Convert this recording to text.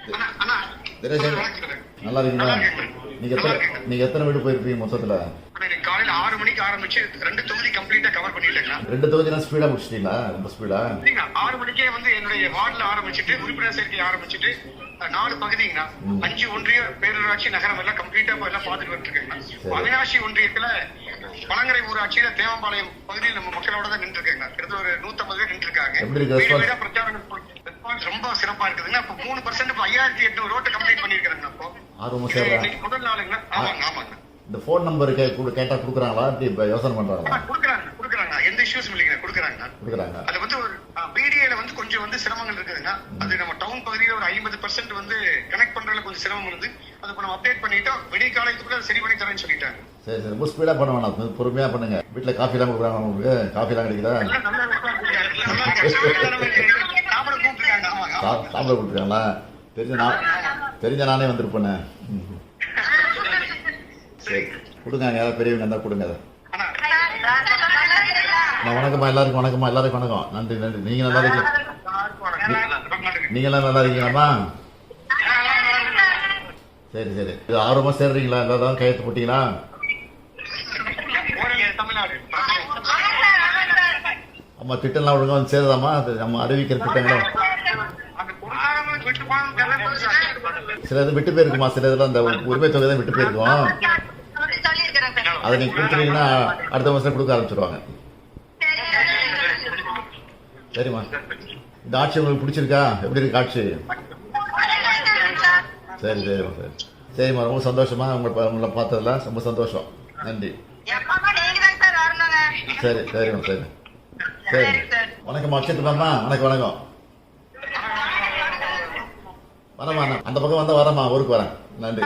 தினேஷன் நல்லா இருக்கீங்களா? நீங்க எத்தனை வீடு போயிருப்பீங்க மொத்தத்துல? காலையில 6 மணிக்கு ஆரம்பிச்சு 2 தொகுதி கம்ப்ளீட்டா கவர் பண்ணிட்டேங்க. 2 தொகுதினா ஸ்பீடா முடிச்சிட்டீங்களா? ரொம்ப ஸ்பீடா? இல்லைங்க, 6 மணிக்கே வந்து என்னுடைய வார்டுல ஆரம்பிச்சுட்டு உறுப்பினர் சேர்க்கை ஆரம்பிச்சுட்டு 4 பகுதிங்கண்ணா, 5 ஒன்றிய பேரூராட்சி நகரம் எல்லாம் கம்ப்ளீட்டா எல்லாம் பார்த்துட்டு வந்துருக்கேங்க. அவினாசி ஒன்றியத்துல பழங்கரை ஊராட்சியில தேவம்பாளையம் பகுதியில் நம்ம மக்களோட தான் நின்று இருக்கேங்க. கிட்டத்தட்ட ஒரு 150 பேர் நின்று இருக்காங்க. பிரச்சாரம் ரெஸ்பான்ஸ் ரொம்ப சிறப்பா இருக்குதுங்க. இப்போ 3% 5800 ரோட்டை கம்ப்ளீட் பண்ணிருக்காங்க. இப்போ முதல் நாளுங்க. ஆமாங்க ஆமாங்க. இந்த போன் நம்பர் கேட்டா குடுக்குறாங்களா? இப்ப யோசனை பண்றாங்களா? குடுக்குறாங்க. எந்த இஷ்யூஸ் இல்லைங்க, குடுக்குறாங்க. அது வந்து ஒரு பிடிஏல வந்து கொஞ்சம் வந்து சிரமங்கள் இருக்குதுங்க. அது நம்ம டவுன் பகுதியில ஒரு 50% வந்து கனெக்ட் பண்றதுல கொஞ்சம் சிரமம் இருந்து அது இப்போ நம்ம அப்டேட் பண்ணிட்டோம். விடிய காலத்துக்குள்ள சரி பண்ணி தரேன்னு சொல்லிட்டாங்க. சரி ரொம்ப ஸ்பீடா பண்ண வேணாம், பொறுமையா பண்ணுங்க. வீட்டுல காஃபி எல்லாம் கொடுக்குறாங்க உங்களுக்கு? காஃபி எல்லாம் கிடைக்குதா? சாப்பிட கொடுத்துருக்காங்களா? தெரிஞ்ச நானே வந்திருப்பேன். சரி கொடுங்க, யாராவது பெரியவங்க இருந்தா கொடுங்க. வணக்கம்மா எல்லாருக்கும், வணக்கம். நன்றி. நீங்க நல்லா இருக்கீங்க? நீங்களாம் நல்லா இருக்கீங்களாம்மா? சரி இது ஆர்வமா சேர்றீங்களா? எல்லாரும் கையெழுத்து போட்டீங்களா? ஆமா, திட்டம்லாம் ஒழுங்கா வந்து சேருதாமா? அது நம்ம அறிவிக்கிற திட்டங்களும் சில இது விட்டு போயிருக்குமா? சில இதெல்லாம் அந்த உரிமை தொகை தான் விட்டு போயிருக்கோம். அதை நீங்க கொடுத்துட்டீங்கன்னா அடுத்த வருஷம் கொடுக்க ஆரம்பிச்சிருவாங்க. சரிம்மா, இந்த ஆட்சி உங்களுக்கு பிடிச்சிருக்கா? எப்படி இருக்கு ஆட்சி? சரிம்மா, ரொம்ப சந்தோஷமா உங்களை பார்த்ததுல ரொம்ப சந்தோஷம். நன்றி. சரிம்மா. சரி வணக்கம்மா. அக்ஷயத்துமாம்மா வணக்கம். வரமா, அந்த பக்கம் வந்தா வரமா, ஊருக்கு வரேன். நன்றி.